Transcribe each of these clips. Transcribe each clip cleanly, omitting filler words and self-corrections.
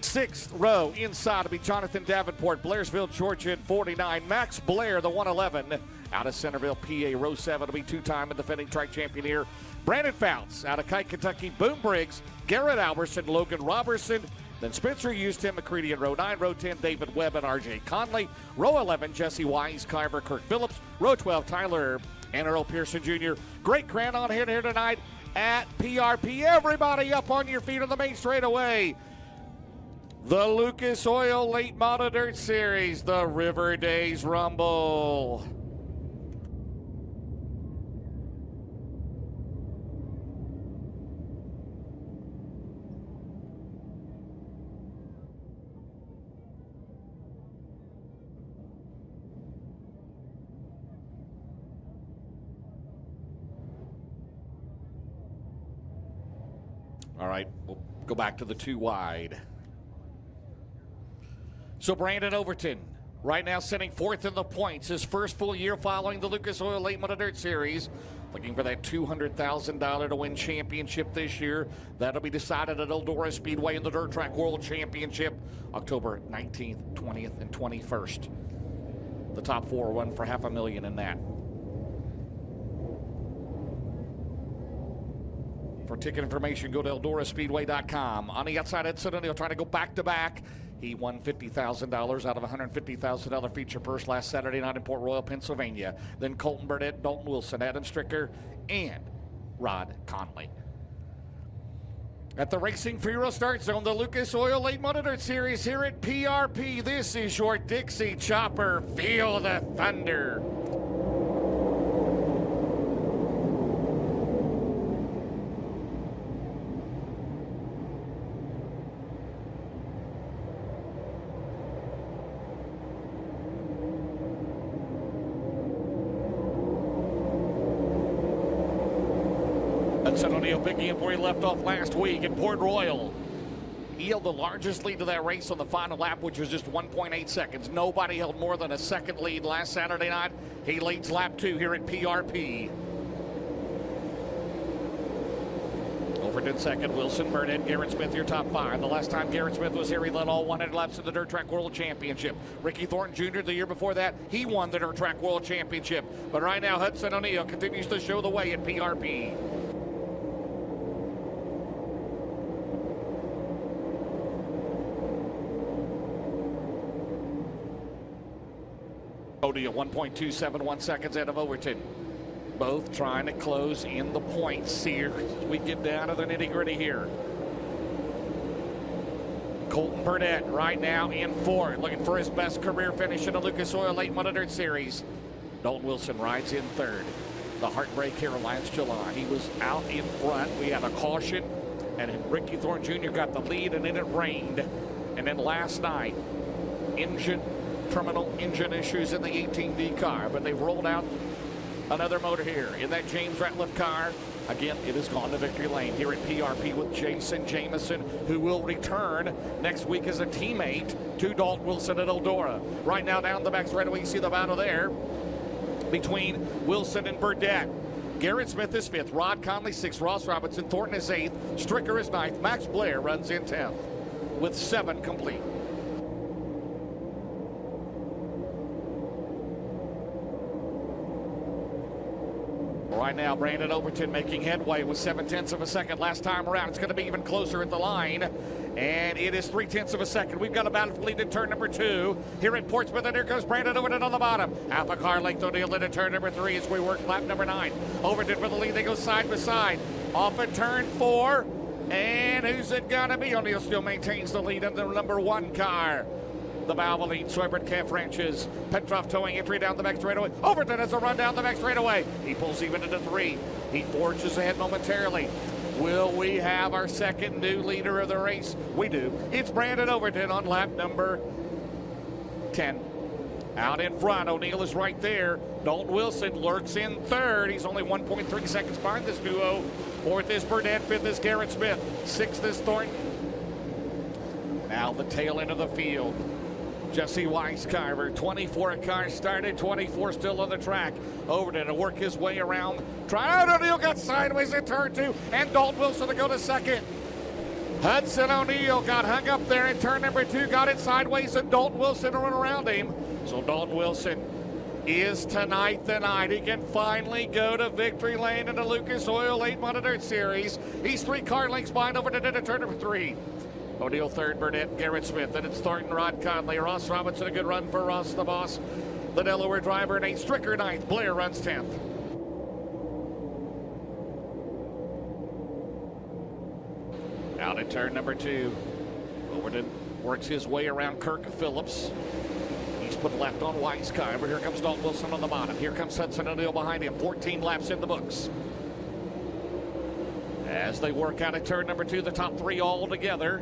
Sixth row inside to be Jonathan Davenport, Blairsville, Georgia in 49. Max Blair, the 111, out of Centerville, PA. Row 7 to be two-time and defending track champion here. Brandon Fouts out of Kite, Kentucky. Boom Briggs, Garrett Alberson, Logan Robertson. Then Spencer Hughes, Tim McCready in row 9. Row 10, David Webb and RJ Conley. Row 11, Jesse Wise, Kyver, Kirk Phillips. Row 12, Tyler and Earl Pearson Jr. Great grand on here tonight at PRP. Everybody up on your feet on the main straightaway. The Lucas Oil Late Model Dirt Series, the River Days Rumble. All right, we'll go back to the 2 wide. So Brandon Overton, right now sitting 4th in the points, his first full year following the Lucas Oil Late Model Dirt Series. Looking for that $200,000 to win championship this year. That'll be decided at Eldora Speedway in the Dirt Track World Championship, October 19th, 20th, and 21st. The top 4 run for $500,000 in that. For ticket information, go to EldoraSpeedway.com. On the outside, Edson O'Neill trying to go back-to-back. He won $50,000 out of a $150,000 feature purse last Saturday night in Port Royal, Pennsylvania. Then Colton Burnett, Dalton Wilson, Adam Stricker, and Rod Conley. At the Racing for Euro Start Zone, the Lucas Oil Late Model Dirt Series here at PRP. This is your Dixie Chopper. Feel the thunder. Edson O'Neill picking up where he left off last week in Port Royal. He held the largest lead of that race on the final lap, which was just 1.8 seconds. Nobody held more than a second lead last Saturday night. He leads lap 2 here at PRP. Overton second, Wilson, Burnett, Garrett Smith, your top 5. The last time Garrett Smith was here, he led all 100 laps of the Dirt Track World Championship. Ricky Thornton Jr. the year before that, he won the Dirt Track World Championship. But right now, Hudson O'Neill continues to show the way at PRP. O'Neill 1.271 seconds out of Overton. Both trying to close in the points here as we get down to the nitty-gritty here. Colton Burnett right now in 4th, looking for his best career finish in the Lucas Oil Late Model Dirt Series. Dalton Wilson rides in 3rd. The heartbreak here last July. He was out in front. We had a caution, and Ricky Thornton Jr. got the lead, and then it rained. And then last night, terminal engine issues in the 18D car, but they've rolled out another motor here in that James Ratliff car. Again, it has gone to victory lane here at PRP with Jason Jameson, who will return next week as a teammate to Dalton Wilson at Eldora. Right now down the back straightaway, you see the battle there between Wilson and Burdett. Garrett Smith is 5th, Rod Conley 6th, Ross Robinson, Thornton is 8th, Stricker is 9th, Max Blair runs in 10th with 7 complete. Right now, Brandon Overton making headway with 0.7 of a second last time around. It's going to be even closer at the line, and it is 0.3 of a second. We've got a battle for lead in turn number 2 here at Portsmouth, and here goes Brandon Overton on the bottom. Half a car length O'Neill into turn number 3 as we work lap number 9. Overton for the lead. They go side by side. Off at turn 4, and who's it going to be? O'Neill still maintains the lead in the number 1 car. The Valvoline, Swebert, Camp Ranches, Petrov towing entry down the back straightaway. Overton has a run down the back straightaway. He pulls even into 3. He forges ahead momentarily. Will we have our second new leader of the race? We do. It's Brandon Overton on lap number 10. Out in front, O'Neill is right there. Dalton Wilson lurks in 3rd. He's only 1.3 seconds behind this duo. 4th is Burnett, 5th is Garrett Smith, 6th is Thornton. Now the tail end of the field. Jesse Weiscarver, 24 cars started, 24 still on the track. Overton to work his way around. O'Neill got sideways in turn 2, and Dalton Wilson to go to second. Hudson O'Neal got hung up there in turn number 2, got it sideways, and Dalton Wilson run around him. So Dalton Wilson is tonight the night. He can finally go to victory lane in the Lucas Oil late model dirt series. He's 3 car lengths behind over to turn number 3. O'Neal third, Burnett, Garrett Smith, then it's Thornton, Rod Conley, Ross Robinson, a good run for Ross the Boss. The Delaware driver, Nate Stricker ninth, Blair runs 10th. Out at turn number 2, Overton works his way around Kirk Phillips. He's put left on Weiskeimer. Here comes Dalton Wilson on the bottom. Here comes Hudson O'Neal behind him. 14 laps in the books. As they work out at turn number 2, the top 3 all together.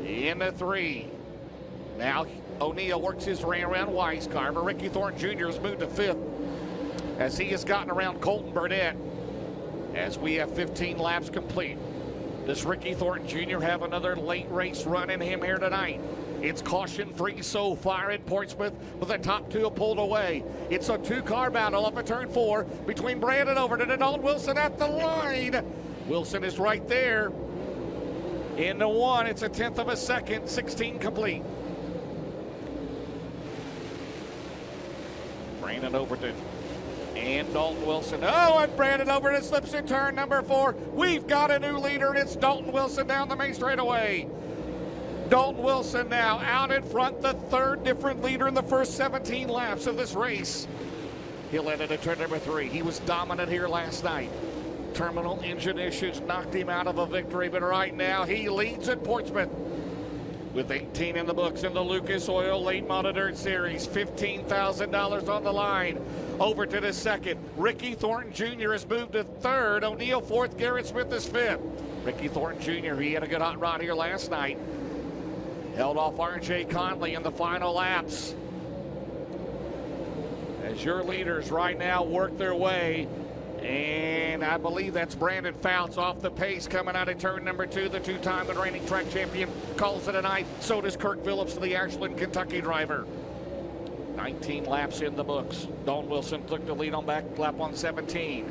Into 3. Now O'Neal works his way around Weiskeimer. Ricky Thornton Jr. has moved to 5th as he has gotten around Colton Burnett. As we have 15 laps complete. Does Ricky Thornton Jr. have another late race run in him here tonight? It's caution-free so far in Portsmouth, with the top 2 pulled away. It's a 2-car battle up at turn 4 between Brandon Overton and Dalton Wilson at the line. Wilson is right there. Into 1, it's a 1/10 of a second, 16 complete. Brandon Overton and Dalton Wilson. Oh, and Brandon Overton slips in turn number 4. We've got a new leader, and it's Dalton Wilson down the main straightaway. Dalton Wilson now out in front, the 3rd different leader in the first 17 laps of this race. He'll end at turn number 3. He was dominant here last night. Terminal engine issues knocked him out of a victory, but right now he leads at Portsmouth with 18 in the books in the Lucas Oil Late Model Dirt Series. $15,000 on the line. Overton is 2nd. Ricky Thornton Jr. has moved to 3rd. O'Neal 4th. Garrett Smith is 5th. Ricky Thornton Jr., he had a good hot rod here last night. Held off R.J. Conley in the final laps. As your leaders right now work their way, and I believe that's Brandon Fouts off the pace coming out of turn number 2. The 2-time and reigning track champion calls it a night. So does Kirk Phillips, the Ashland, Kentucky driver. 19 laps in the books. Dalton Wilson took the lead on back lap on 17.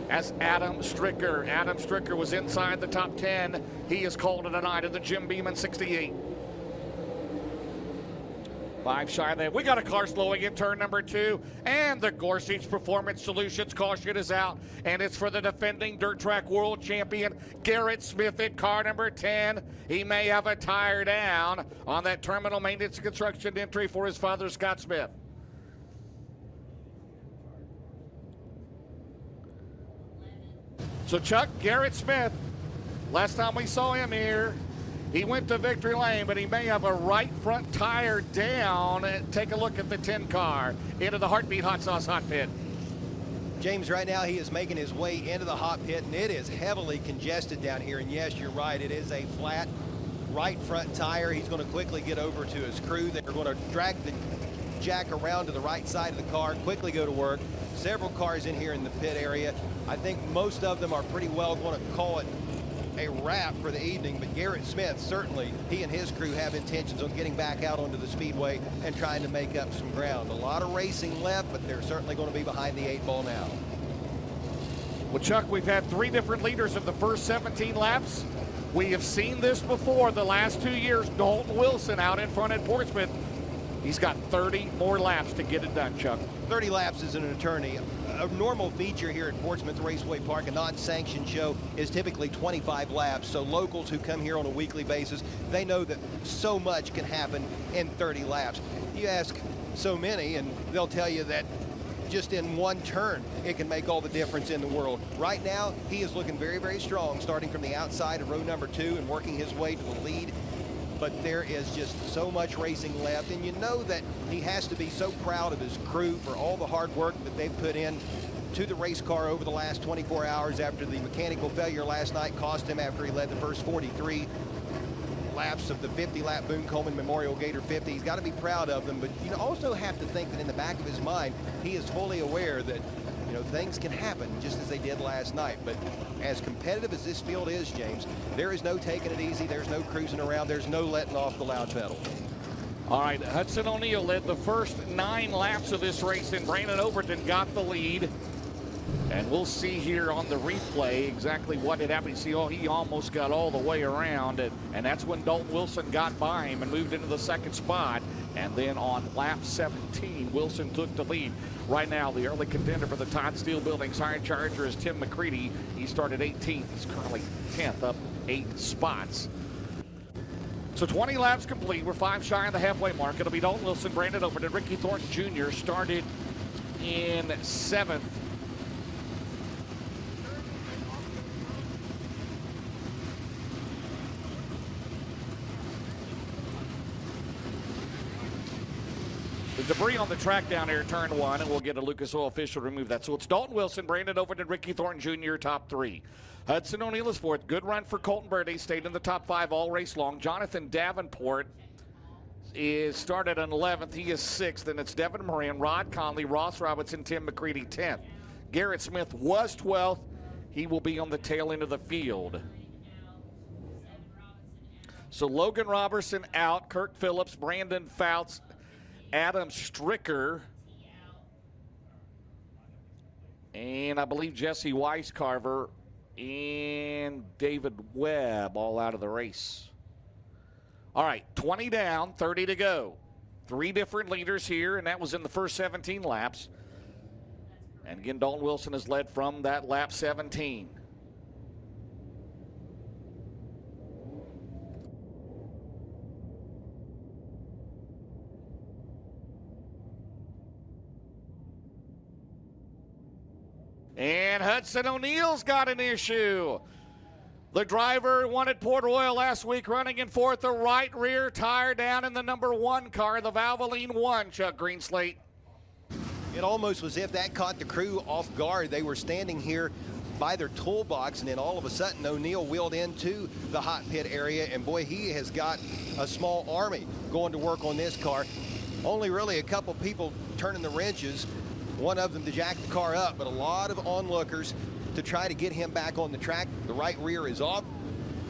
As Adam Stricker was inside the top 10. He has called it a night of the Jim Beeman 68. 5 shy of that. We got a car slowing in turn number 2, and the Gorsuch Performance Solutions caution is out, and it's for the defending dirt track world champion Garrett Smith in car number 10. He may have a tire down on that terminal maintenance and construction entry for his father, Scott Smith. So Chuck, Garrett Smith, last time we saw him here, he went to victory lane, but he may have a right front tire down. Take a look at the 10 car into the Heartbeat Hot Sauce hot pit. James, right now he is making his way into the hot pit, and it is heavily congested down here. And yes, you're right, it is a flat right front tire. He's going to quickly get over to his crew. They're going to drag the jack around to the right side of the car, quickly go to work. Several cars in here in the pit area. I think most of them are pretty well going to call it a wrap for the evening, but Garrett Smith, certainly he and his crew have intentions on getting back out onto the speedway and trying to make up some ground. A lot of racing left, but they're certainly going to be behind the 8 ball now. Well, Chuck, we've had 3 different leaders in the first 17 laps. We have seen this before the last 2 years. Dalton Wilson out in front at Portsmouth. He's got 30 more laps to get it done, Chuck. 30 laps is an eternity. A normal feature here at Portsmouth Raceway Park, a non-sanctioned show, is typically 25 laps. So locals who come here on a weekly basis, they know that so much can happen in 30 laps. You ask so many, and they'll tell you that just in one turn, it can make all the difference in the world. Right now, he is looking very, very strong, starting from the outside of row number 2 and working his way to the lead. But there is just so much racing left, and you know that he has to be so proud of his crew for all the hard work that they've put in to the race car over the last 24 hours after the mechanical failure last night cost him after he led the first 43 laps of the 50-lap Boone Coleman Memorial Gator 50. He's got to be proud of them, but you also have to think that in the back of his mind, he is fully aware that things can happen just as they did last night. But as competitive as this field is, James, there is no taking it easy. There's no cruising around. There's no letting off the loud pedal. All right, Hudson O'Neal led the first 9 laps of this race, and Brandon Overton got the lead And we'll see here on the replay exactly what had happened. You see, oh, he almost got all the way around, and that's when Dalton Wilson got by him and moved into the second spot. And then on lap 17, Wilson took the lead. Right now, the early contender for the Todd Steel Buildings Iron Charger is Tim McCready. He started 18th. He's currently 10th, up 8 spots. So 20 laps complete. We're 5 shy of the halfway mark. It'll be Dalton Wilson, Brandon Overton, Ricky Thornton Jr. started in 7th. The debris on the track down here, turn 1, and we'll get a Lucas Oil official to remove that. So it's Dalton Wilson, Brandon Overton, Ricky Thornton Jr., top 3. Hudson O'Neal is 4th. Good run for Colton Birdie. Stayed in the top 5 all race long. Jonathan Davenport is started in 11th. He is 6th. And it's Devin Moran, Rod Conley, Ross Robinson, Tim McCready, 10th. Garrett Smith was 12th. He will be on the tail end of the field. So Logan Robertson out. Kirk Phillips, Brandon Fouts, Adam Stricker, and I believe Jesse Weiscarver and David Webb all out of the race. All right, 20 down, 30 to go. 3 different leaders here, and that was in the first 17 laps. And again, Dalton Wilson has led from that lap 17. And Hudson O'Neal's got an issue. The driver won at Port Royal last week, running in 4th, the right rear tire down in the number 1 car, the Valvoline 1, Chuck Greenslate. It almost was as if that caught the crew off guard. They were standing here by their toolbox, and then all of a sudden O'Neal wheeled into the hot pit area, and boy, he has got a small army going to work on this car. Only really a couple people turning the wrenches, one of them to jack the car up, but a lot of onlookers to try to get him back on the track. The right rear is off.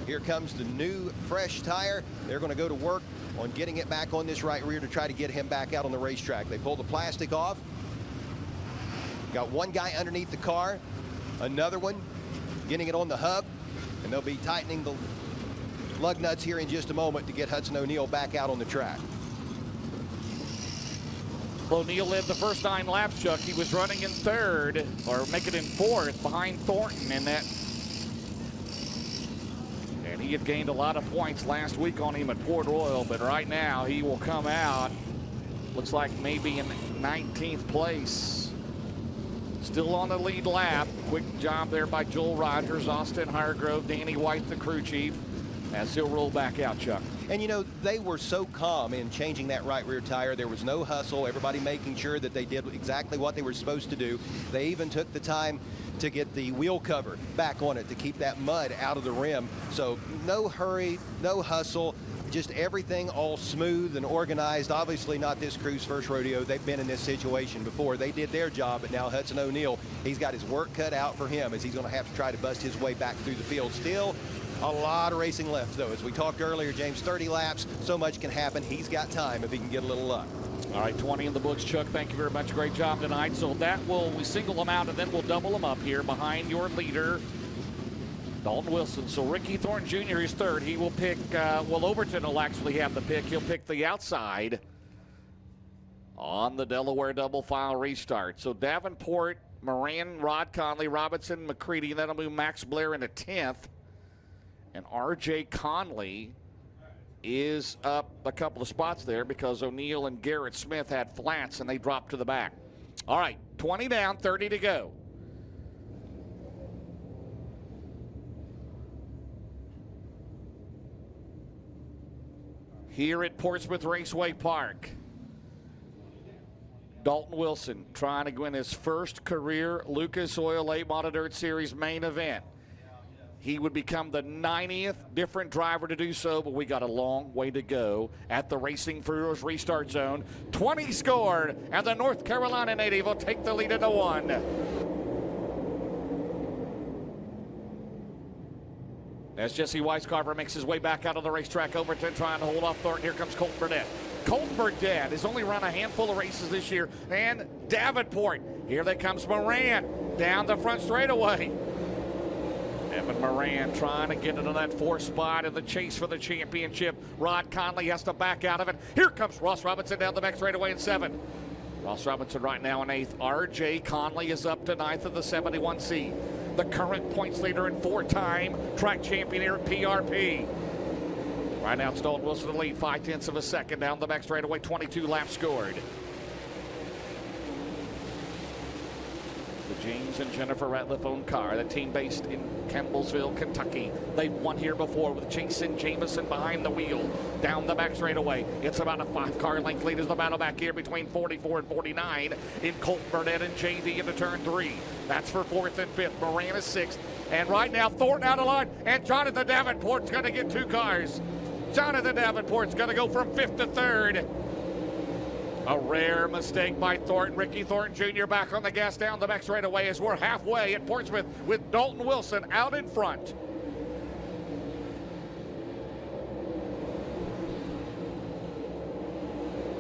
Here comes the new fresh tire. They're going to go to work on getting it back on this right rear to try to get him back out on the racetrack. They pull the plastic off. Got one guy underneath the car, another one getting it on the hub, and they'll be tightening the lug nuts here in just a moment to get Hudson O'Neal back out on the track. O'Neal led the first 9 laps, Chuck. He was running in 3rd, or making it in 4th, behind Thornton in that. And he had gained a lot of points last week on him at Port Royal, but right now he will come out, looks like maybe in 19th place. Still on the lead lap. Quick job there by Joel Rogers, Austin Hargrove, Danny White, the crew chief, as he'll roll back out, Chuck. And you know, they were so calm in changing that right rear tire. There was no hustle, everybody making sure that they did exactly what they were supposed to do. They even took the time to get the wheel cover back on it to keep that mud out of the rim. So no hurry, no hustle, just everything all smooth and organized. Obviously not this crew's first rodeo. They've been in this situation before. They did their job, but now Hudson O'Neal, he's got his work cut out for him as he's going to have to try to bust his way back through the field. Still a lot of racing left, though. As we talked earlier, James, 30 laps, so much can happen. He's got time if he can get a little luck. All right, 20 in the books, Chuck. Thank you very much. Great job tonight. So we single them out, and then we'll double them up here behind your leader, Dalton Wilson. So Ricky Thornton Jr. is 3rd. He will pick, Overton will actually have the pick. He'll pick the outside on the Delaware double file restart. So Davenport, Moran, Rod Conley, Robinson, McCready, and that'll move Max Blair into 10th. And R.J. Conley is up a couple of spots there because O'Neal and Garrett Smith had flats and they dropped to the back. All right, 20 down, 30 to go. Here at Portsmouth Raceway Park, Dalton Wilson trying to win his first career Lucas Oil Late Model Dirt Series main event. He would become the 90th different driver to do so, but we got a long way to go at the Racing for Heroes restart zone. 20 scored, and the North Carolina native will take the lead into 1. As Jesse Weiscarver makes his way back out of the racetrack, Overton trying to hold off Thornton. Here comes Colton Burdett. Colton Burdett has only run a handful of races this year, and Davenport. Here they comes Moran. down the front straightaway. Evan Moran trying to get into that 4th spot in the chase for the championship. Rod Conley has to back out of it. Here comes Ross Robinson down the back straightaway in 7th. Ross Robinson right now in 8th. R.J. Conley is up to 9th of the 71C. The current points leader and 4-time track champion here at PRP. Right now it's Dalton Wilson to lead, 0.5 of a second down the back straightaway, 22 laps scored. The James and Jennifer Ratliff-owned car, the team based in Campbellsville, Kentucky. They've won here before with Jason Jameson behind the wheel. Down the back straightaway, it's about a 5-car length lead as the battle back here between 44 and 49 in Colt Burnett and JD into turn 3. That's for 4th and 5th. Moran is 6th. And right now, Thornton out of line, and Jonathan Davenport's going to get 2 cars. Jonathan Davenport's going to go from 5th to 3rd. A rare mistake by Thornton. Ricky Thornton Jr. back on the gas down the back straightaway as we're halfway at Portsmouth with Dalton Wilson out in front.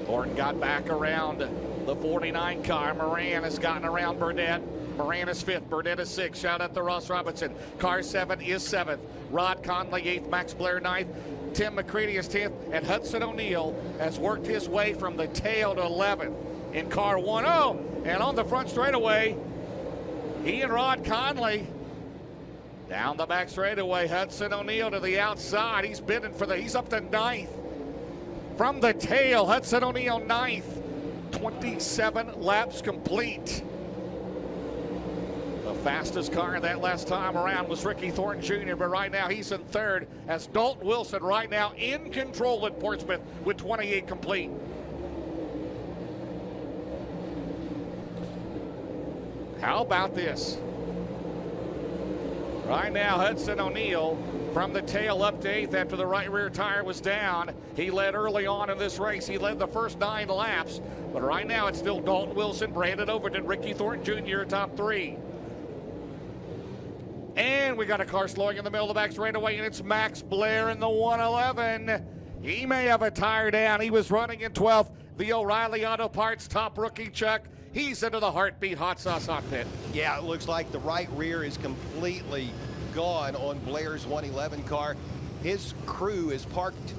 Thornton got back around the 49 car. Moran has gotten around Burnett. Moran is 5th, Burnett is 6th. Shout out to Ross Robinson. Car 7 is 7th. Rod Conley 8th, Max Blair 9th. Tim McCready is 10th, and Hudson O'Neill has worked his way from the tail to 11th in car 1-0. And on the front straightaway, he and Rod Conley down the back straightaway. Hudson O'Neill to the outside. He's bidding for he's up to 9th. From the tail, Hudson O'Neill 9th. 27 laps complete. The fastest car that last time around was Ricky Thornton Jr., but right now he's in 3rd as Dalton Wilson right now in control at Portsmouth with 28 complete. How about this? Right now, Hudson O'Neill from the tail up to 8th after the right rear tire was down. He led early on in this race. He led the first 9 laps, but right now it's still Dalton Wilson, Brandon Overton, Ricky Thornton Jr. top 3. And we got a car slowing in the middle of the back straightaway, and it's Max Blair in the 111. He may have a tire down. He was running in 12th. The O'Reilly Auto Parts top rookie Chuck. He's into the Heartbeat Hot Sauce Hot Pit. Yeah, it looks like the right rear is completely gone on Blair's 111 car. His crew is parked,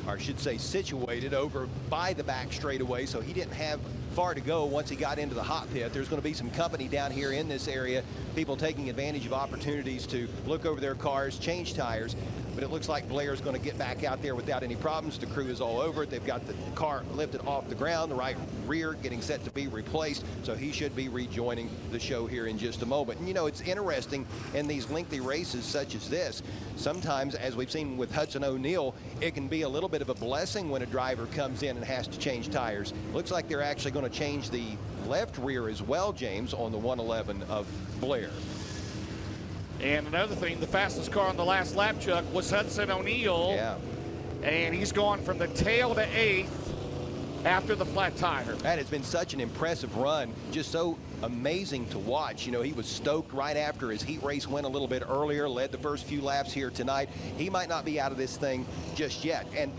or I should say situated, over by the back straightaway, so he didn't have far to go once he got into the hot pit. There's going to be some company down here in this area, people taking advantage of opportunities to look over their cars, change tires, but it looks like Blair's going to get back out there without any problems. The crew is all over it. They've got the car lifted off the ground, the right rear getting set to be replaced, so he should be rejoining the show here in just a moment. And you know, it's interesting in these lengthy races such as this, sometimes, as we've seen with Hudson O'Neill, it can be a little bit of a blessing when a driver comes in and has to change tires. Looks like they're actually going to change the left rear as well, James, on the 111 of Blair. And another thing, the fastest car on the last lap, Chuck, was Hudson O'Neill. Yeah. And he's gone from the tail to 8th after the flat tire. That has been such an impressive run, just so amazing to watch. You know, he was stoked right after his heat race went a little bit earlier, led the first few laps here tonight. He might not be out of this thing just yet. And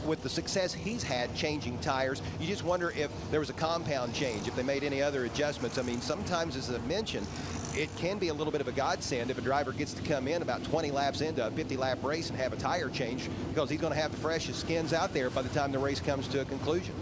with the success he's had changing tires, you just wonder if there was a compound change, if they made any other adjustments. I mean, sometimes, as I mentioned, it can be a little bit of a godsend if a driver gets to come in about 20 laps into a 50-lap race and have a tire change, because he's going to have the freshest skins out there by the time the race comes to a conclusion.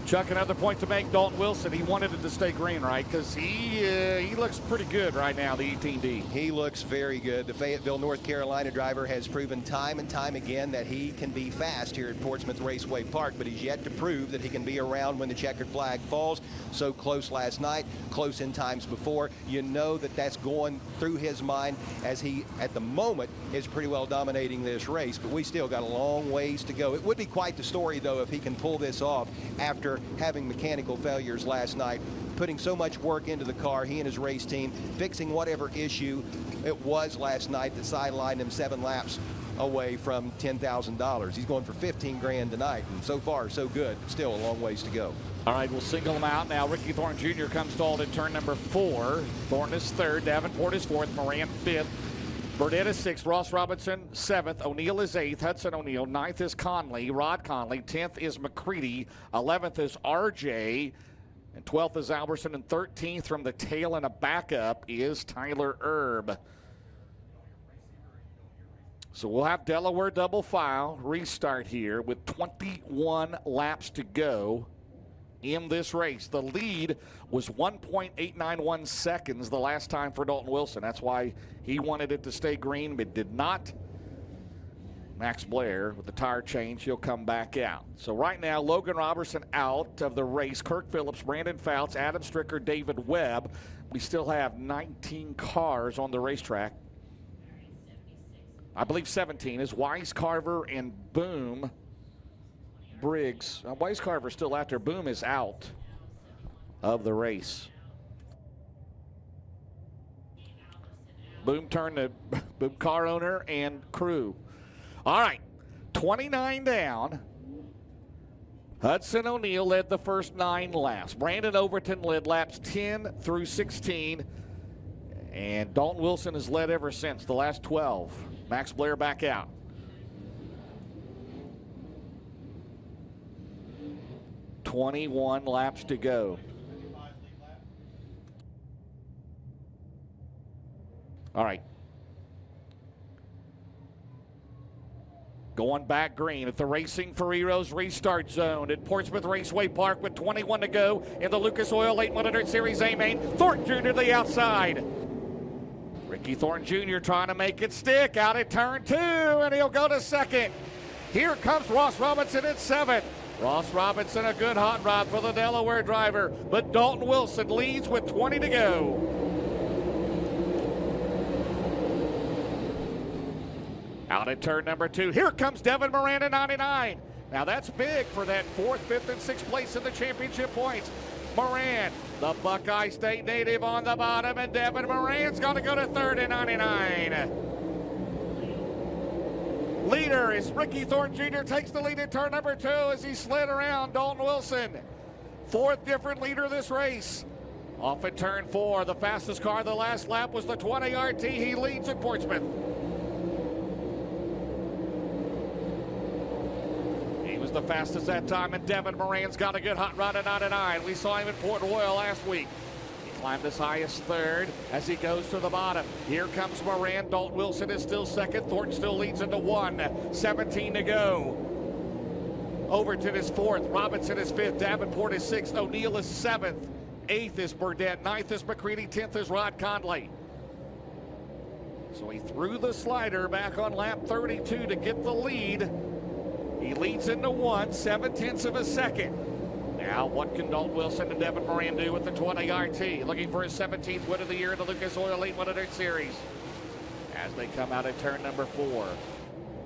Chuck, another point to make, Dalton Wilson, he wanted it to stay green, right? Because he looks pretty good right now, the 18D. He looks very good. The Fayetteville, North Carolina driver has proven time and time again that he can be fast here at Portsmouth Raceway Park, but he's yet to prove that he can be around when the checkered flag falls. So close last night, close in times before. You know that that's going through his mind as he, at the moment, is pretty well dominating this race, but we still got a long ways to go. It would be quite the story, though, if he can pull this off after having mechanical failures last night, putting so much work into the car, he and his race team, fixing whatever issue it was last night that sidelined him 7 laps away from $10,000. He's going for 15 grand tonight, and so far, so good. Still a long ways to go. All right, we'll single him out now. Ricky Thornton Jr. comes stalled in turn number 4. Thornton is 3rd, Davenport is 4th, Moran 5th. Burnett is 6th, Ross Robinson 7th, O'Neill is 8th, Hudson O'Neill, 9th is Conley, Rod Conley, 10th is McCready, 11th is RJ, And 12th is Alberson, and 13th from the tail and a backup is Tyler Erb. So we'll have Delaware double file restart here with 21 laps to go in this race. The lead was 1.891 seconds the last time for Dalton Wilson. That's why he wanted it to stay green, but did not. Max Blair with the tire change, he'll come back out. So right now, Logan Robertson out of the race. Kirk Phillips, Brandon Fouts, Adam Stricker, David Webb. We still have 19 cars on the racetrack. I believe 17 is Wise Carver and Boom Briggs. Wise Carver's still out there. Boom is out of the race. Boom turned to Boom car owner and crew. All right, 29 down. Hudson O'Neal led the first 9 laps. Brandon Overton led laps 10 through 16. And Dalton Wilson has led ever since, the last 12. Max Blair back out. "21 laps to go." All right. Going back green at the Racing for Heroes restart zone at Portsmouth Raceway Park with 21 to go in the Lucas Oil Late 100 Series A main. Thornton Jr. to the outside. Ricky Thornton Jr. trying to make it stick out at turn 2, and he'll go to second. Here comes Ross Robinson at 7th. Ross Robinson, a good hot rod for the Delaware driver, but Dalton Wilson leads with 20 to go. Out at turn number 2, here comes Devin Moran at 99. Now that's big for that 4th, 5th, and 6th place in the championship points. Moran, the Buckeye State native on the bottom, and Devin Moran's going to go to 3rd at 99. Leader is Ricky Thornton Jr. takes the lead at turn number 2 as he slid around Dalton Wilson. 4th different leader of this race. Off at turn 4, the fastest car the last lap was the 20 RT. He leads at Portsmouth. The fastest that time, and Devin Moran's got a good hot rod at 99. We saw him at Port Royal last week. He climbed as high as 3rd as he goes to the bottom. Here comes Moran. Dalton Wilson is still 2nd. Thornton still leads into 1. 17 to go. Overton is 4th. Robinson is 5th. Davenport is 6th. O'Neal is 7th. 8th is Burdett. 9th is McCready. 10th is Rod Conley. So he threw the slider back on lap 32 to get the lead. He leads into 1, 7/10 of a second. Now, what can Dalton Wilson and Devin Moran do with the 20 RT? Looking for his 17th win of the year in the Lucas Oil Late 100 Series. As they come out at turn number 4.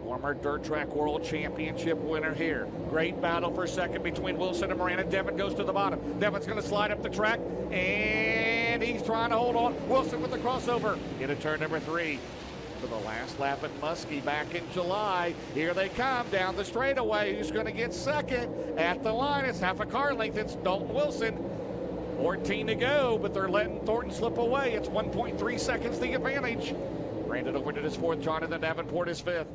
Former Dirt Track World Championship winner here. Great battle for second between Wilson and Moran, and Devin goes to the bottom. Devin's going to slide up the track, and he's trying to hold on. Wilson with the crossover into turn number 3. For the last lap at Muskie back in July. Here they come down the straightaway. Who's going to get second at the line? It's half a car length. It's Dalton Wilson. 14 to go, but they're letting Thornton slip away. It's 1.3 seconds the advantage. Brandon Overton is 4th. Jonathan Davenport is 5th.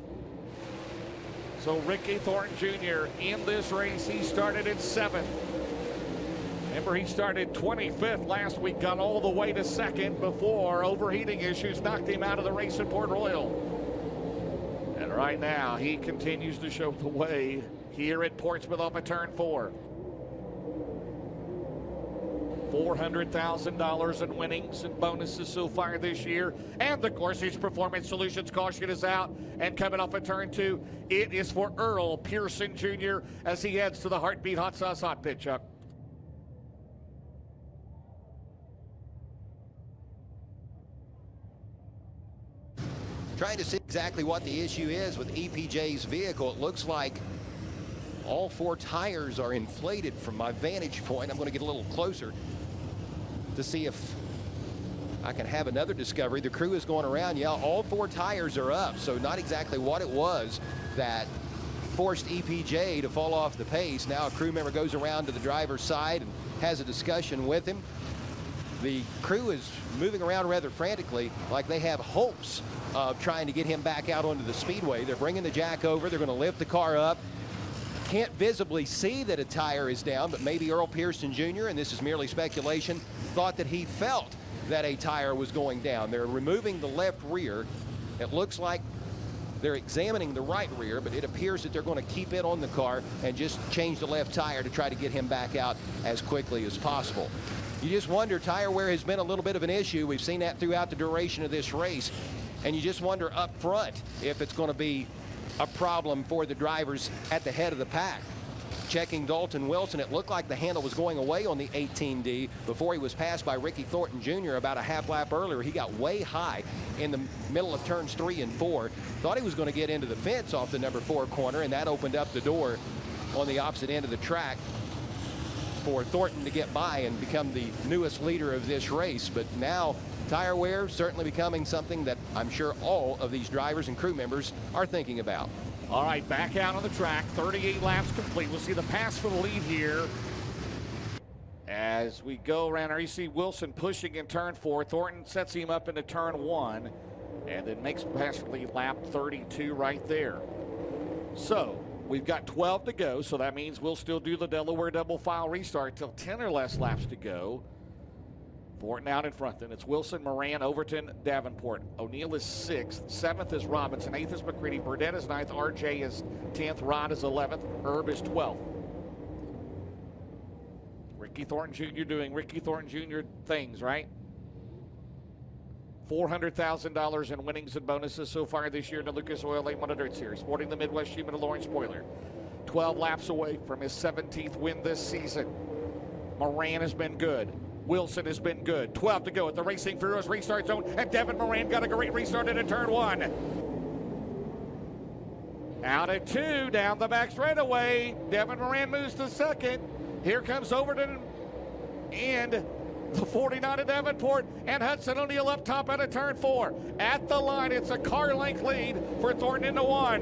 So Ricky Thornton Jr. in this race, he started at 7th. Remember, he started 25th last week, got all the way to 2nd before overheating issues knocked him out of the race at Port Royal. And right now, he continues to show the way here at Portsmouth off of turn 4. $400,000 in winnings and bonuses so far this year. And the Gorsuch Performance Solutions caution is out. And coming off of turn 2, it is for Earl Pearson Jr. as he heads to the Heartbeat Hot Sauce Hot Pit, Chuck. Trying to see exactly what the issue is with EPJ's vehicle. It looks like all 4 tires are inflated from my vantage point. I'm going to get a little closer to see if I can have another discovery. The crew is going around. Yeah, all 4 tires are up, so not exactly what it was that forced EPJ to fall off the pace. Now a crew member goes around to the driver's side and has a discussion with him. The crew is moving around rather frantically, like they have hopes of trying to get him back out onto the speedway. They're bringing the jack over. They're going to lift the car up. can't visibly see that a tire is down, but maybe Earl Pearson Jr., and this is merely speculation, thought that he felt that a tire was going down. They're removing the left rear. It looks like they're examining the right rear, but it appears that they're going to keep it on the car and just change the left tire to try to get him back out as quickly as possible. You just wonder, tire wear has been a little bit of an issue. We've seen that throughout the duration of this race. And you just wonder up front if it's going to be a problem for the drivers at the head of the pack. Checking Dalton Wilson, it looked like the handle was going away on the 18D before he was passed by Ricky Thornton Jr. about a half lap earlier. He got way high in the middle of turns 3 and 4. Thought he was going to get into the fence off the number 4 corner, and that opened up the door on the opposite end of the track for Thornton to get by and become the newest leader of this race. But now tire wear certainly becoming something that I'm sure all of these drivers and crew members are thinking about. All right, back out on the track, 38 laps complete. We'll see the pass for the lead here as we go around there. You see Wilson pushing in turn 4. Thornton sets him up into turn 1 and then makes pass for the lead, lap 32 right there. So we've got 12 to go, so that means we'll still do the Delaware double file restart till 10 or less laps to go. Thornton out in front, then it's Wilson, Moran, Overton, Davenport. O'Neill is 6th. 7th is Robinson. 8th is McCready. Burdett is 9th. RJ is 10th. Rod is 11th. Herb is 12th. Ricky Thornton Jr. doing Ricky Thornton Jr. things, right? $400,000 in winnings and bonuses so far this year in the Lucas Oil Late Model Dirt Series, sporting the Midwest Human Lawrence spoiler. 12 laps away from his 17th win this season. Moran has been good. Wilson has been good. 12 to go at the Racing Heroes restart zone, and Devin Moran got a great restart into turn 1. Out at 2, down the back straightaway. Devin Moran moves to 2nd. Here comes Overton and the 49 of Davenport, and Hudson O'Neill up top out of turn 4. At the line, it's a car length lead for Thornton into 1.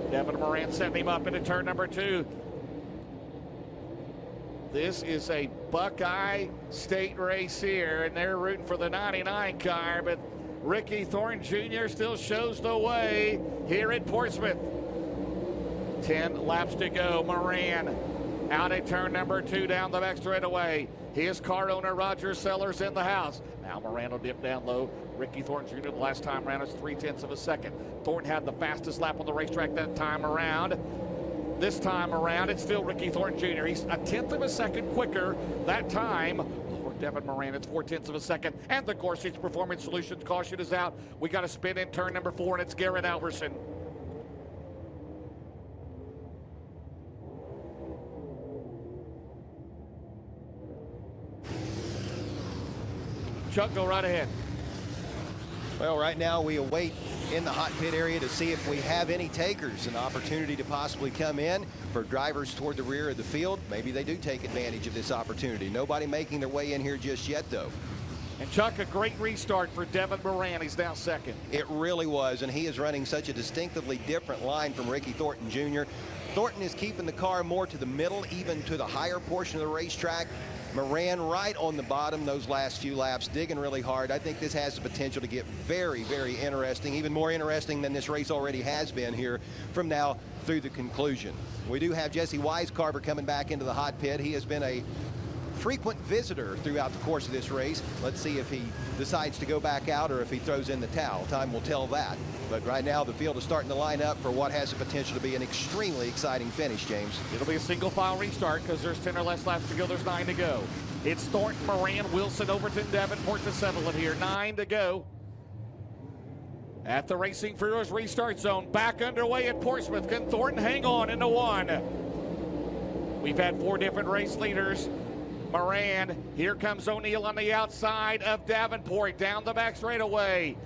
Devin Moran setting him up into turn number 2. This is a Buckeye State race here, and they're rooting for the 99 car, but Ricky Thornton Jr. still shows the way here at Portsmouth. 10 laps to go. Moran out at turn number 2 down the back straightaway. His car owner, Roger Sellers, in the house. Now Moran will dip down low. Ricky Thornton Jr. the last time around is 0.3 of a second. Thornton had the fastest lap on the racetrack that time around. This time around, it's still Ricky Thornton Jr. He's 1/10 of a second quicker that time. For Devin Moran, it's 0.4 of a second. And the Gorsuch Performance Solutions caution is out. We got a spin in turn number 4, and it's Garrett Alverson. Chuck, go right ahead. Well, right now we await in the hot pit area to see if we have any takers, an opportunity to possibly come in for drivers toward the rear of the field. Maybe they do take advantage of this opportunity. Nobody making their way in here just yet, though. And Chuck, a great restart for Devin Moran. He's now 2nd. It really was, and he is running such a distinctively different line from Ricky Thornton Jr. Thornton is keeping the car more to the middle, even to the higher portion of the racetrack. Moran right on the bottom those last few laps, digging really hard. I think this has the potential to get very, very interesting, even more interesting than this race already has been here from now through the conclusion. We do have Jesse Wisecarver coming back into the hot pit. He has been a frequent visitor throughout the course of this race. Let's see if he decides to go back out or if he throws in the towel. Time will tell that. But right now the field is starting to line up for what has the potential to be an extremely exciting finish, James. It'll be a single file restart because there's 10 or less laps to go. There's 9 to go. It's Thornton, Moran, Wilson, Overton, Davenport to settle it here. 9 to go. At the Racing Heroes restart zone, back underway at Portsmouth. Can Thornton hang on into 1? We've had 4 different race leaders. Moran, here comes O'Neill on the outside of Davenport, down the back straightaway.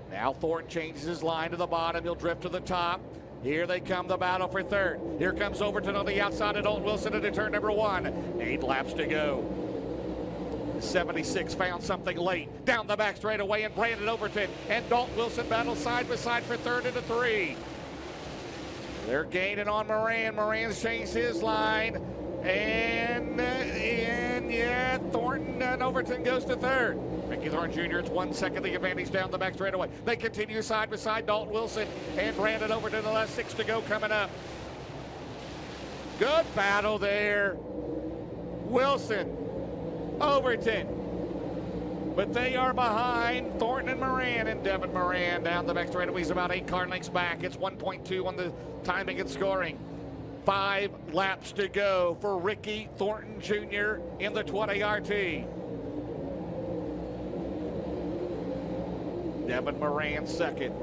Now Thornton changes his line to the bottom. He'll drift to the top. Here they come, the battle for 3rd. Here comes Overton on the outside of Dalton Wilson into turn number 1. 8 laps to go. 76 found something late. Down the back straightaway, and Brandon Overton and Dalton Wilson battle side by side for 3rd into 3. They're gaining on Moran. Moran's changed his line. And yeah, Thornton and Overton goes to 3rd. Ricky Thornton Jr., it's 1 second the advantage down the back straightaway. They continue side by side. Dalton Wilson and Brandon Overton, the last 6 to go coming up. Good battle there. Wilson, Overton. But they are behind Thornton and Moran, and Devin Moran down the back straightaway. He's about 8 car lengths back. It's 1.2 on the timing and scoring. 5 laps to go for Ricky Thornton Jr. in the 20 RT. Devin Moran second.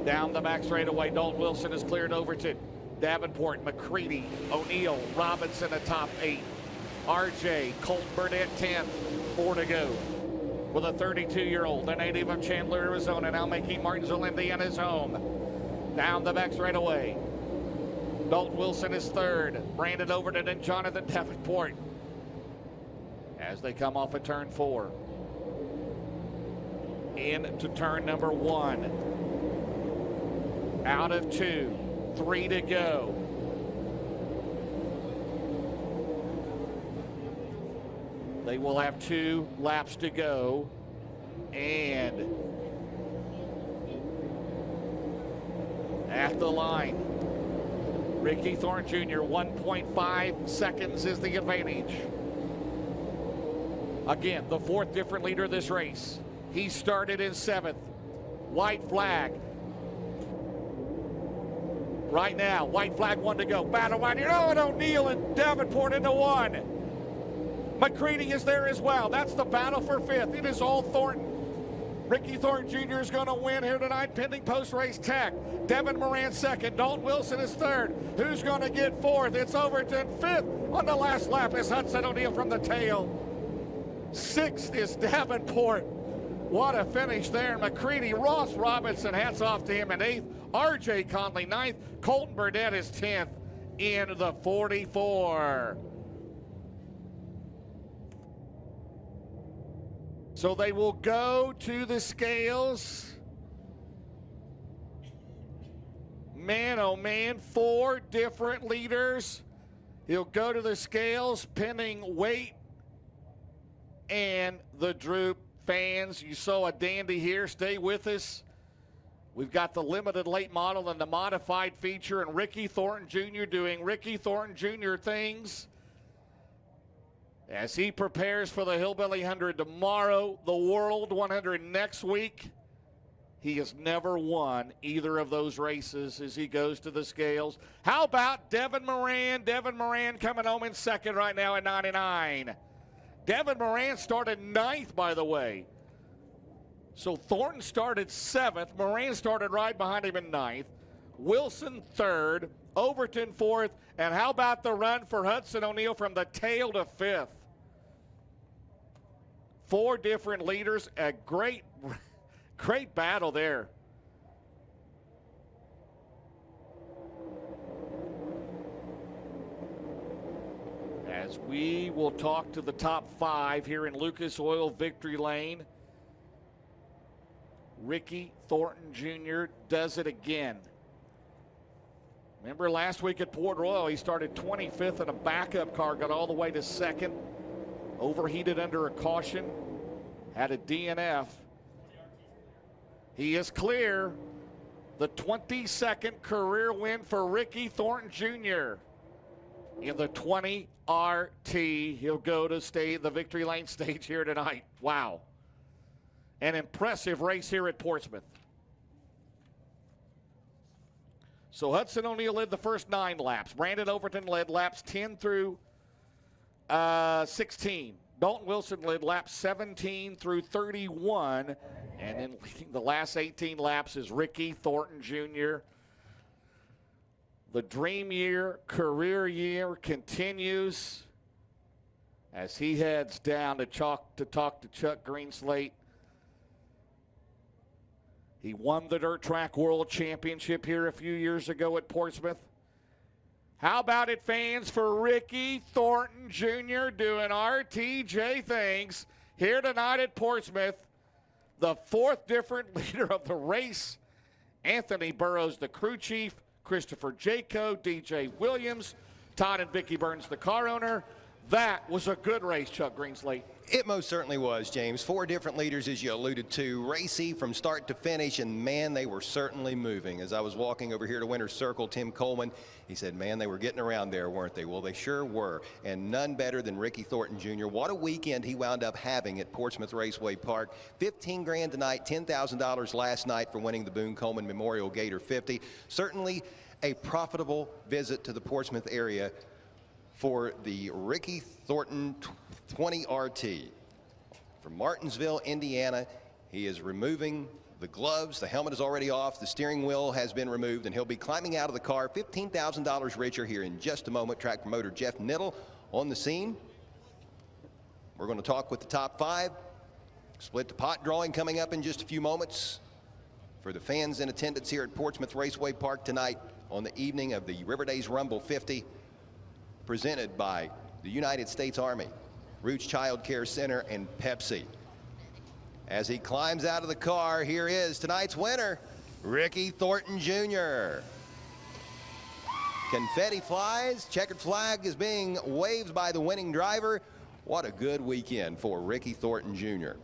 Down the back straightaway, Dalton Wilson has cleared Overton. Davenport, McCready, O'Neill, Robinson atop 8. RJ, Colton Burnett 10th, 4 to go. With a 32-year-old, a native of Chandler, Arizona, now making Martinsville, Indiana his home. Down the back straightaway. Dalton Wilson is third. Brandon Overton and Jonathan Davenport as they come off of turn 4. Into turn number 1. Out of 2. 3 to go. They will have 2 laps to go. And at the line, Ricky Thornton Jr., 1.5 seconds is the advantage. Again, the 4th different leader of this race. He started in 7th. White flag. Right now, white flag, 1 to go. Battle right here. Oh, and O'Neill and Davenport into 1. McCready is there as well. That's the battle for 5th. It is all Thornton. Ricky Thornton Jr. is going to win here tonight, pending post-race tech. Devin Moran 2nd. Dalton Wilson is 3rd. Who's going to get 4th? It's Overton 5th. On the last lap is Hudson O'Neill from the tail. 6th is Davenport. What a finish there. McCready, Ross Robinson, hats off to him in 8th. RJ Conley 9th. Colton Burnett is 10th in the 44. So they will go to the scales. Man, oh man, 4 different leaders. He'll go to the scales pending weight and the droop. Fans, you saw a dandy here. Stay with us. We've got the limited late model and the modified feature, and Ricky Thornton Jr. doing Ricky Thornton Jr. things as he prepares for the Hillbilly 100 tomorrow, the World 100 next week. He has never won either of those races as he goes to the scales. How about Devin Moran? Devin Moran coming home in 2nd right now at 99. Devin Moran started 9th, by the way. So Thornton started 7th. Moran started right behind him in 9th. Wilson 3rd. Overton 4th. And how about the run for Hudson O'Neill from the tail to 5th? 4 different leaders. A great battle there. As we will talk to the top 5 here in Lucas Oil Victory Lane. Ricky Thornton Jr. does it again. Remember last week at Port Royal, he started 25th in a backup car, got all the way to 2nd, overheated under a caution, had a DNF. He is clear. The 22nd career win for Ricky Thornton Jr. in the 20 RT. He'll go to stay the Victory Lane stage here tonight. Wow. An impressive race here at Portsmouth. So Hudson O'Neill led the first 9 laps. Brandon Overton led laps 10 through 16. Dalton Wilson led laps 17 through 31. And then leading the last 18 laps is Ricky Thornton Jr. The dream year, career year continues as he heads down to talk to Chuck Greenslate. He won the Dirt Track World Championship here a few years ago at Portsmouth. How about it, fans, for Ricky Thornton Jr. doing RTJ things here tonight at Portsmouth. The 4th different leader of the race. Anthony Burrows, the crew chief. Christopher Jaco, DJ Williams, Todd and Vicky Burns, the car owner. That was a good race, Chuck Greensley. It most certainly was, James. 4 different leaders, as you alluded to, racy from start to finish, and man, they were certainly moving. As I was walking over here to Winner's Circle, Tim Coleman, he said, man, they were getting around there, weren't they? Well, they sure were, and none better than Ricky Thornton Jr. What a weekend he wound up having at Portsmouth Raceway Park. $15 grand tonight, $10,000 last night for winning the Boone Coleman Memorial Gator 50. Certainly a profitable visit to the Portsmouth area for the Ricky Thornton 20 RT. From Martinsville, Indiana, he is removing the gloves. The helmet is already off. The steering wheel has been removed, and he'll be climbing out of the car. $15,000 richer here in just a moment. Track promoter Jeff Niddle on the scene. We're going to talk with the top 5. Split the pot drawing coming up in just a few moments for the fans in attendance here at Portsmouth Raceway Park tonight on the evening of the River Days Rumble 50, presented by the United States Army, Roots Child Care Center, and Pepsi. As he climbs out of the car, here is tonight's winner, Ricky Thornton Jr. Confetti flies, checkered flag is being waved by the winning driver. What a good weekend for Ricky Thornton Jr.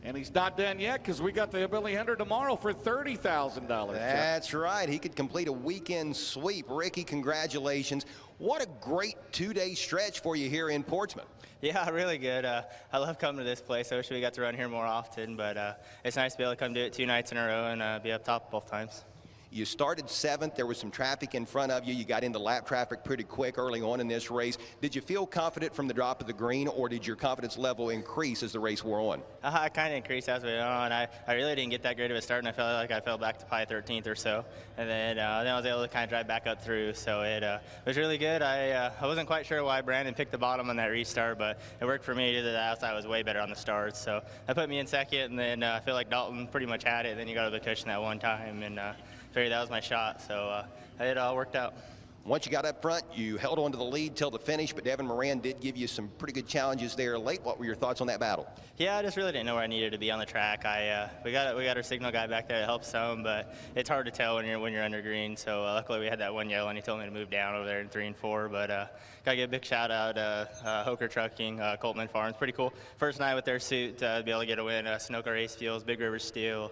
And he's not done yet, because we got the Billy Hunter tomorrow for $30,000. That's right. He could complete a weekend sweep. Ricky, congratulations. What a great 2-day stretch for you here in Portsmouth. Yeah, really good. I love coming to this place. I wish we got to run here more often, but it's nice to be able to come do it 2 nights in a row and be up top both times. You started 7th. There was some traffic in front of you. You got into lap traffic pretty quick early on in this race. Did you feel confident from the drop of the green, or did your confidence level increase as the race wore on? I kind of increased as we went on. I really didn't get that great of a start, and I felt like I fell back to probably 13th or so. And then I was able to kind of drive back up through, so it was really good. I wasn't quite sure why Brandon picked the bottom on that restart, but it worked for me. The outside was way better on the start, so that put me in 2nd, and then I feel like Dalton pretty much had it. Then you got over the cushion that one time, and figured that was my shot, so it all worked out. Once you got up front, you held on to the lead till the finish, but Devin Moran did give you some pretty good challenges there late. What were your thoughts on that battle? Yeah, I just really didn't know where I needed to be on the track. We got our signal guy back there to help some, but it's hard to tell when you're under green. So luckily we had that one yellow, and he told me to move down over there in 3 and 4. But gotta give a big shout out Hoker Trucking, Coltman Farms, pretty cool. First night with their suit to be able to get a win. Sunoco Race Fuels, Big River Steel.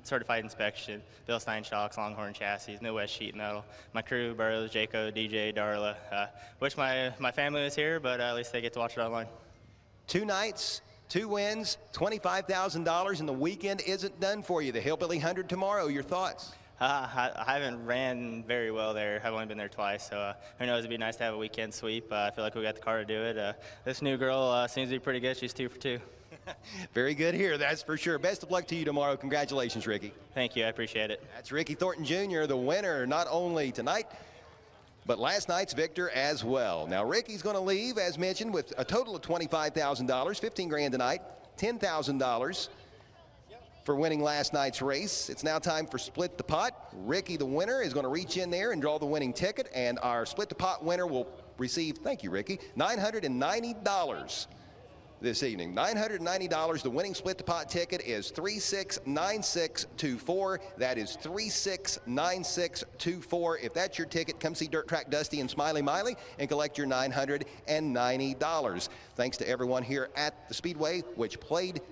Certified inspection, Bill Stein shocks, Longhorn chassis, Midwest sheet metal. My crew, Burrows, Jaco, DJ, Darla. Wish my family was here, but at least they get to watch it online. 2 nights, 2 wins, $25,000, and the weekend isn't done for you. The Hillbilly 100 tomorrow. Your thoughts? I haven't ran very well there. I've only been there twice, so who knows? It'd be nice to have a weekend sweep. I feel like we got the car to do it. This new girl seems to be pretty good. She's 2 for 2. Very good here, that's for sure. Best of luck to you tomorrow. Congratulations, Ricky. Thank you, I appreciate it. That's Ricky Thornton Jr., the winner, not only tonight, but last night's victor as well. Now, Ricky's going to leave, as mentioned, with a total of $25,000, 15 grand tonight, $10,000 for winning last night's race. It's now time for Split the Pot. Ricky, the winner, is going to reach in there and draw the winning ticket, and our Split the Pot winner will receive, thank you, Ricky, $990. This evening, $990. The winning Split the Pot ticket is 369624. That is 369624. If that's your ticket, come see Dirt Track Dusty and Smiley Miley and collect your $990. Thanks to everyone here at the Speedway, which played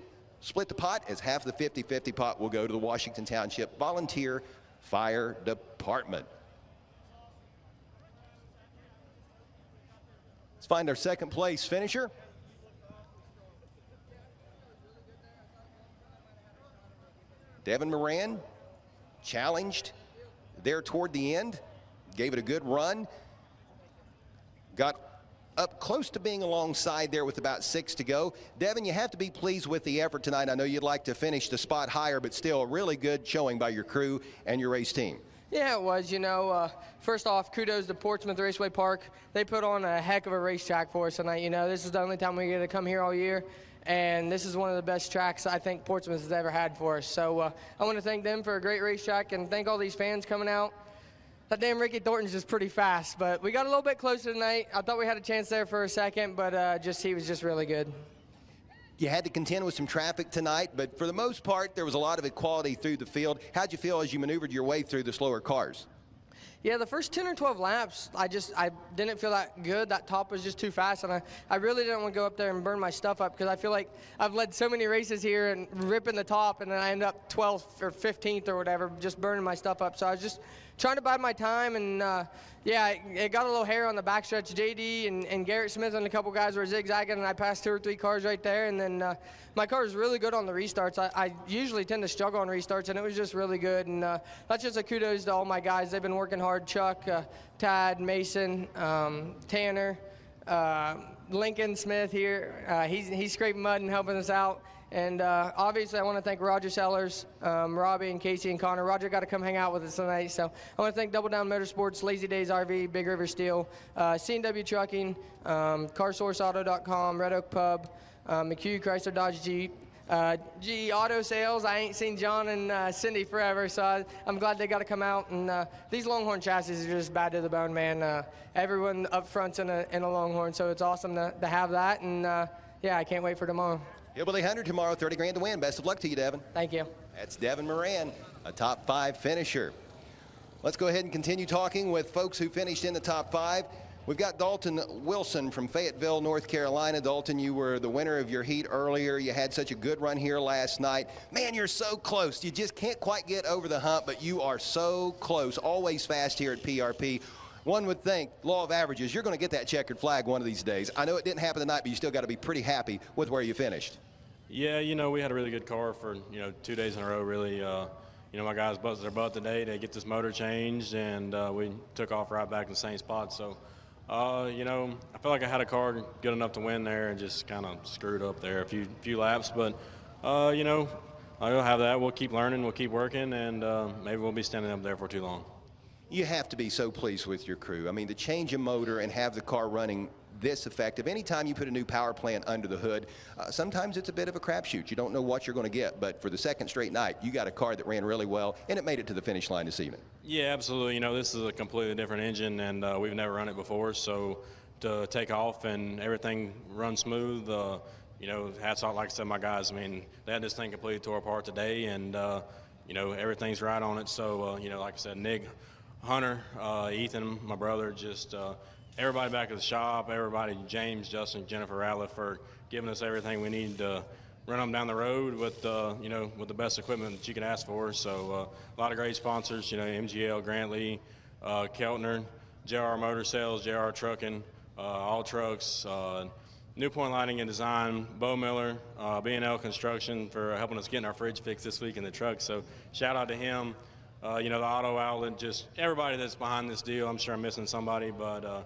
Split the Pot, as half the 50-50 pot will go to the Washington Township Volunteer Fire Department. Let's find our second place finisher. Devin Moran, challenged there toward the end, gave it a good run, got up close to being alongside there with about 6 to go. Devin, you have to be pleased with the effort tonight. I know you'd like to finish the spot higher, but still a really good showing by your crew and your race team. Yeah, it was. First off, kudos to Portsmouth Raceway Park. They put on a heck of a racetrack for us tonight. This is the only time we get to come here all year, and this is one of the best tracks I think Portsmouth has ever had for us. So I want to thank them for a great racetrack and thank all these fans coming out. That damn Ricky Thornton's just pretty fast, but we got a little bit closer tonight. I thought we had a chance there for a second, but he was just really good. You had to contend with some traffic tonight, but for the most part, there was a lot of equality through the field. How'd you feel as you maneuvered your way through the slower cars? Yeah, the first 10 or 12 laps, I didn't feel that good. That top was just too fast, and I really didn't want to go up there and burn my stuff up because I feel like I've led so many races here and ripping the top, and then I end up 12th or 15th or whatever, just burning my stuff up. So I was just trying to bide my time, and yeah, it got a little hair on the backstretch. JD and Garrett Smith and a couple guys were zigzagging, and I passed 2 or 3 cars right there, and then my car was really good on the restarts. I usually tend to struggle on restarts, and it was just really good, and that's just a kudos to all my guys. They've been working hard. Chuck, Tad, Mason, Tanner, Lincoln Smith here. He's scraping mud and helping us out. And obviously, I want to thank Roger Sellers, Robbie, and Casey and Connor. Roger got to come hang out with us tonight. So I want to thank Double Down Motorsports, Lazy Days RV, Big River Steel, C&W Trucking, CarSourceAuto.com, Red Oak Pub, McHugh Chrysler Dodge Jeep, GE Auto Sales. I ain't seen John and Cindy forever, so I'm glad they got to come out. And these Longhorn chassis are just bad to the bone, man. Everyone up front's in a Longhorn, so it's awesome to have that. And yeah, I can't wait for tomorrow. Hillbilly 100 tomorrow, 30 grand to win. Best of luck to you, Devin. Thank you. That's Devin Moran, a top 5 finisher. Let's go ahead and continue talking with folks who finished in the top 5. We've got Dalton Wilson from Fayetteville, North Carolina. Dalton, you were the winner of your heat earlier. You had such a good run here last night. Man, you're so close. You just can't quite get over the hump, but you are so close. Always fast here at PRP. One would think, law of averages, you're going to get that checkered flag one of these days. I know it didn't happen tonight, but you still got to be pretty happy with where you finished. Yeah, you know, we had a really good car for, 2 days in a row, really. My guys busted their butt today to get this motor changed, and we took off right back in the same spot. So, I feel like I had a car good enough to win there and just kind of screwed up there a few laps. But, I'll have that. We'll keep learning. We'll keep working, and maybe we'll be standing up there for too long. You have to be so pleased with your crew. I mean, to change a motor and have the car running this effective. Anytime you put a new power plant under the hood, sometimes it's a bit of a crapshoot. You don't know what you're going to get, but for the second straight night, you got a car that ran really well, and it made it to the finish line this evening. Yeah, absolutely. This is a completely different engine, and we've never run it before, so to take off and everything run smooth, hats off, like I said, my guys. I mean, they had this thing completely tore apart today, and, everything's right on it. So, like I said, Nick, Hunter, Ethan, my brother, just everybody back at the shop, everybody, James, Justin, Jennifer Ratliff, for giving us everything we need to run them down the road with, with the best equipment that you can ask for. So a lot of great sponsors, MGL, Grantley, Keltner, JR Motor Sales, JR Trucking, All Trucks, New Point Lighting and Design, Bo Miller, B&L Construction for helping us getting our fridge fixed this week in the truck. So shout out to him. The Auto Outlet, just everybody that's behind this deal. I'm sure I'm missing somebody, but,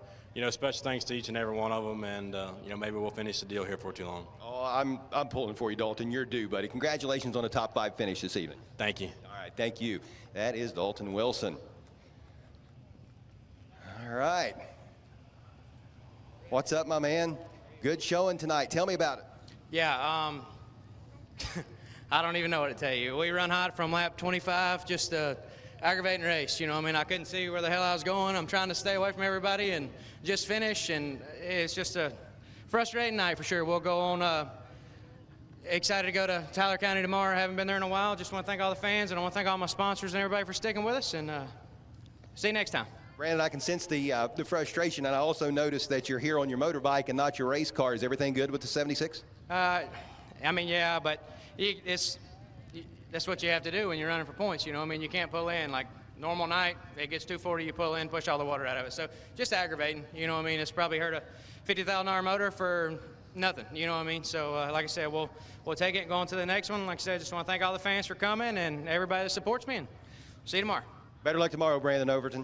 special thanks to each and every one of them, and, maybe we'll finish the deal here for too long. Oh, I'm pulling for you, Dalton. You're due, buddy. Congratulations on a top 5 finish this evening. Thank you. All right, thank you. That is Dalton Wilson. All right. What's up, my man? Good showing tonight. Tell me about it. Yeah, I don't even know what to tell you. We run hot from lap 25, just a aggravating race. I couldn't see where the hell I was going. I'm trying to stay away from everybody and just finish, and it's just a frustrating night for sure. We'll go on excited to go to Tyler County tomorrow. Haven't been there in a while. Just want to thank all the fans, and I want to thank all my sponsors and everybody for sticking with us, and see you next time. Brandon, I can sense the frustration, and I also noticed that you're here on your motorbike and not your race car. Is everything good with the 76? Yeah, but that's what you have to do when you're running for points. You can't pull in like normal night. It gets 240, you pull in, push all the water out of it. So just aggravating. It's probably hurt a $50,000 motor for nothing. So like I said, we'll take it and go on to the next one. Like I said, just want to thank all the fans for coming and everybody that supports me. And see you tomorrow. Better luck tomorrow, Brandon Overton.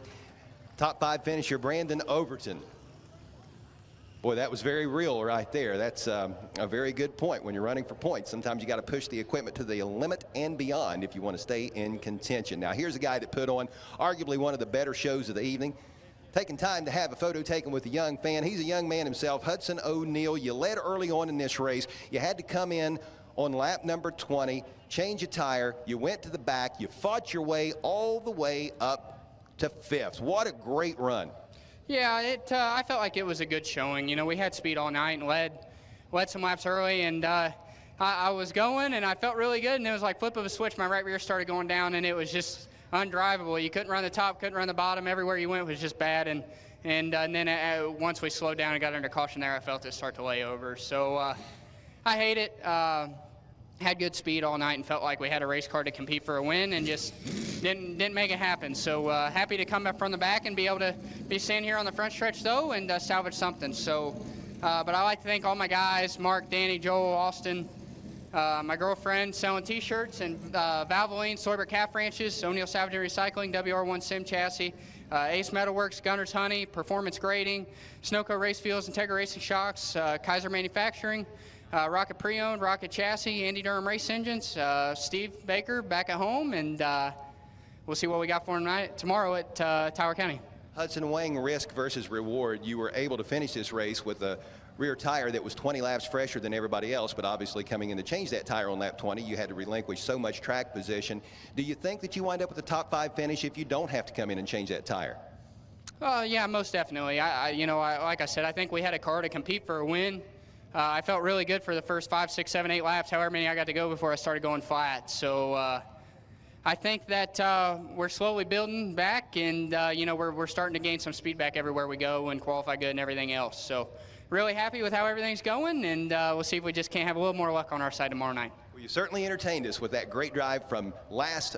Top 5 finisher, Brandon Overton. Boy, that was very real right there. That's a very good point. When you're running for points, sometimes you got to push the equipment to the limit and beyond if you want to stay in contention. Now, here's a guy that put on arguably one of the better shows of the evening. Taking time to have a photo taken with a young fan. He's a young man himself, Hudson O'Neill. You led early on in this race. You had to come in on lap number 20, change a tire. You went to the back. You fought your way all the way up to 5th. What a great run. Yeah, I felt like it was a good showing. We had speed all night and led some laps early, and I was going, and I felt really good, and it was like flip of a switch. My right rear started going down, and it was just undrivable. You couldn't run the top, couldn't run the bottom. Everywhere you went was just bad. And then once we slowed down and got under caution there, I felt it start to lay over. So I hate it. Had good speed all night and felt like we had a race car to compete for a win, and just didn't make it happen. So happy to come up from the back and be able to be standing here on the front stretch though and salvage something. So, but I like to thank all my guys: Mark, Danny, Joel, Austin, my girlfriend selling T-shirts, and Valvoline, Soyber Calf Ranches, O'Neill Salvage and Recycling, WR1 Sim Chassis, Ace Metalworks, Gunner's Honey, Performance Grading, Snowco Race Fields, Integra Racing Shocks, Kaiser Manufacturing, Rocket Pre-Owned, Rocket Chassis, Andy Durham Race Engines, Steve Baker back at home, and we'll see what we got for him tomorrow at Tyler County. Hudson, weighing risk versus reward, you were able to finish this race with a rear tire that was 20 laps fresher than everybody else, but obviously coming in to change that tire on lap 20, you had to relinquish so much track position. Do you think that you wind up with a top 5 finish if you don't have to come in and change that tire? Yeah, most definitely. Like I said, I think we had a car to compete for a win. I felt really good for the first 5, 6, 7, 8 laps, however many I got to go before I started going flat. So I think that we're slowly building back, and we're starting to gain some speed back everywhere we go and qualify good and everything else. So really happy with how everything's going, and we'll see if we just can't have a little more luck on our side tomorrow night. Well, you certainly entertained us with that great drive from last